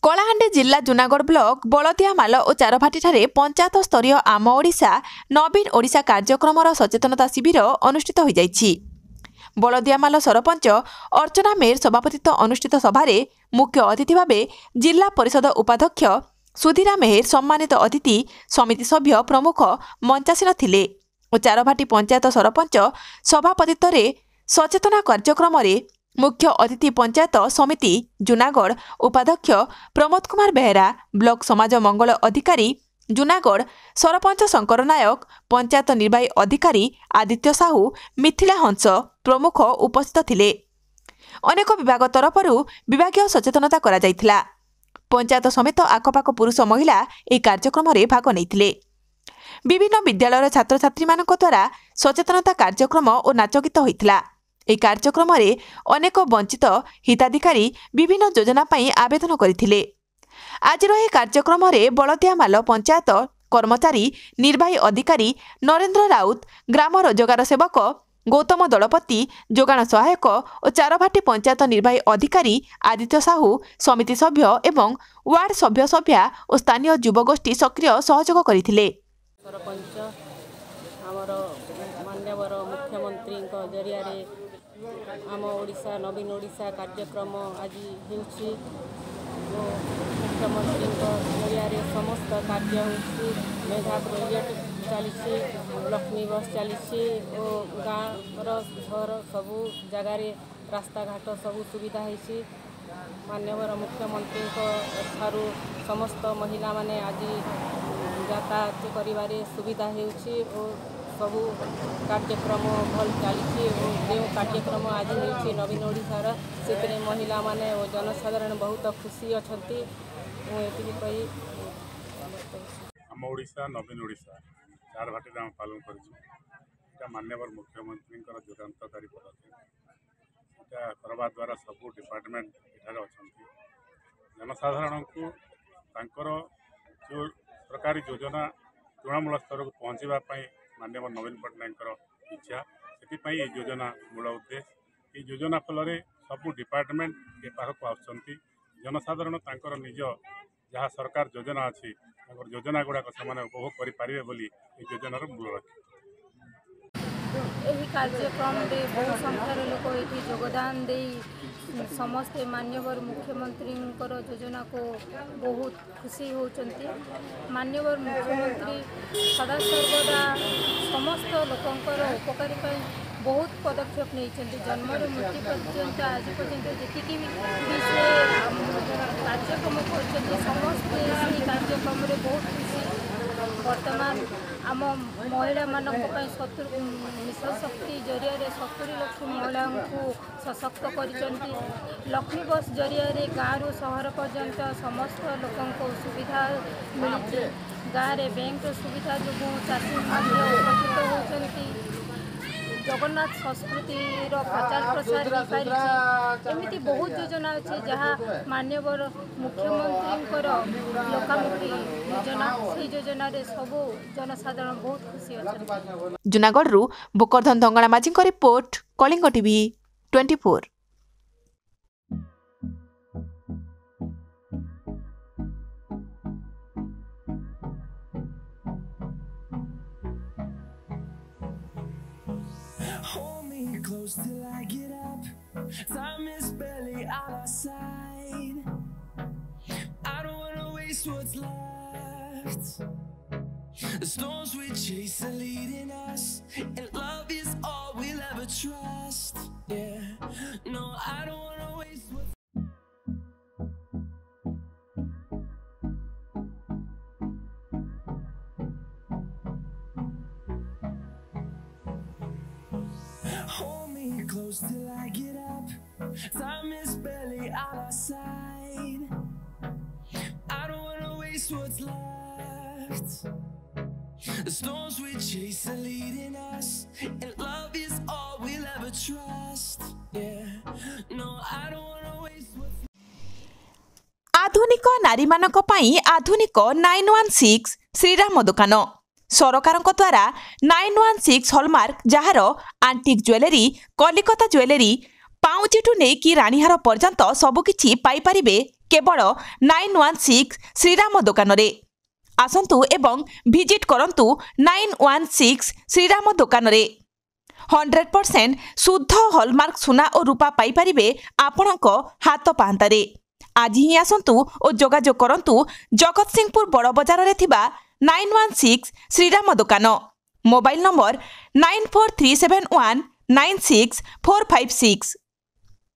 कलाहांडी जिला जुनागढ़ ब्लॉक बलदियामाल और चारभाटी पंचायत स्तरीय आम ओडिशा नवीन ओडिशा कार्यक्रम सचेतनता शिविर अनुष्ठित हो जाइछि। बलदियामाल सरपंच अर्चना मेयर सभापतित्व अनुष्ठित सभारे मुख्य अतिथि भाव जिला परिषद उपाध्यक्ष सुधीरा मेहर सम्मानित अतिथि समिति सभ्य प्रमुख मंचासीन थिले और चारभाटी पंचायत सरपंच सभापतित्व सचेतना कार्यक्रम मुख्य अतिथि पंचायत समिति जुनागढ़ उपाध्यक्ष प्रमोद कुमार बेहेरा ब्लॉक समाज मंगल अधिकारी जुनागढ़ सरपंच शंकर नायक पंचायत निर्वाही अधिकारी आदित्य साहू मिथिला हंस प्रमुख उपस्थित थिले। अनेक विभाग तरफ विभागीय सचेतनता करा जायथिला। पंचायत समेत आखपाख पुरुष महिला ए कार्यक्रम रे भाग नैथिले। विभिन्न विद्यालय छात्र छात्री मानक द्वारा सचेतनता कार्यक्रम और नाचगीत होइथिला। ए कार्यक्रम रे अनेक वंचित हिताधिकारी विभिन्न योजना पाई आवेदन करथिले। आज ए कार्यक्रम रे बलदियामाल पंचायत कर्मचारी निर्वाही अधिकारी नरेंद्र राउत ग्राम रोजगार सेवक गौतम दलपति जोगाण सहायक और चारभाटी पंचायत निर्वाही अधिकारी आदित्य साहू समिति सभ्य एवं वार्ड सभ्य सभ्या और स्थानीय युवगोष्ठी सक्रिय सहयोग करथिले। सरपंच आमर मान्यवर मुख्यमंत्री जरिया आम ओडिशा नवीन ओडिशा कार्यक्रम आज होउछि। मुख्यमंत्री जरिया समस्त कार्य होउछि। मेधा प्रोजेक्ट चली लक्ष्मी बस चली गाँव घर सबू जगार रास्ता घाट सबू सुविधा होइछि। मान्यवर मुख्यमंत्री ठारू समस्त महिला माने आज यातायात करिबारे सुविधा होउछि और सबू कार्यक्रम भल चली जो कार्यक्रम आज होउछि नवीन ओडिशार से महिला माने और जनसाधारण बहुत खुशी अछंती। आम ओडिशा नवीन ओडिशा चारभाटी आम पालन कर मान्यवर मुख्यमंत्री दुरांतकारी पदक्षेप यहाँ करवा द्वारा सबू डिपार्टमेंट इठार अच्छा जनसाधारण को जो सरकारी योजना तृणमूल स्तर को पहुँचापी मान्यवर नवीन पट्टनायक इच्छा से योजना मूल उद्देश्य ये योजना फल सबू डिपार्टमेंट ए पाखक आसुँच जनसाधारण निज जहाँ सरकार योजना अच्छी योजना गुड़ाक से उपभोग करें बोली योजनार मूल लक्ष्य। यही कार्यक्रम में बहु संख्यार लोक ये योगदान दे समस्ते मान्यवर मुख्यमंत्री योजना को बहुत खुशी होचंती। मान्यवर मुख्यमंत्री सदा सर्वदा समस्त लोकंकर उपकारी बहुत पदक्षेप नहीं जन्मर मृत्यु पर्यंत आज पर्यंत जी कार्यक्रम कर समस्ते कार्यक्रम में बहुत खुशी। वर्तमान आम महिला मानक मिशन शक्ति जरिया 70 लाख महिला को सशक्त कर लक्ष्मी बस जरिया गाँव सहर पर्यंत समस्त लोक सुविधा मिली। गाँव में बैंक सुविधा जो चाषी उपकृत होती जगन्नाथ संस्कृति प्रचार प्रसार हो पारी एमती बहुत योजना अच्छी जहाँ मान्यवर मुख्यमंत्री लोकामुखी योजना से योजना सबू जनसाधारण बहुत खुशी अच्छा। जुनागढ़ बोकरधन धंगणा माझी report Kalinga TV 24। Hold me close till I get up. Time is barely on our side. I don't wanna waste what's left. The storms we chase are leading us, and love is all we'll ever trust. Yeah, no, I don't wanna waste what's Hold me close till I get up. Time is barely on our side. I don't wanna waste what's left. The storms we chase are leading us, and love is all we'll ever trust. Yeah, no, I don't wanna waste what's आधुनिक नारी मानक पाई आधुनिक 916 श्रीराम दुकान सरकार द्वारा 916 hallmark jar आंटिक jewellery Kolkata jewellery पाउचिठू नहीं कि रानीहार पर्यंत सबुकिछि पाइपारिबे केवल 916 श्रीराम दुकान रे आसंतु एवं विजिट करंतु 916 श्रीराम दुकान रे 100% शुद्ध हॉलमार्क सुना और रूपा पाई परिबे आपणक हाथ पांतारे। आज ही आसंतु और जोगाजोग करंतु जगत सिंहपुर बड़ बजार रे थिबा 916 श्रीराम दुकान। Mobile number 9437196456।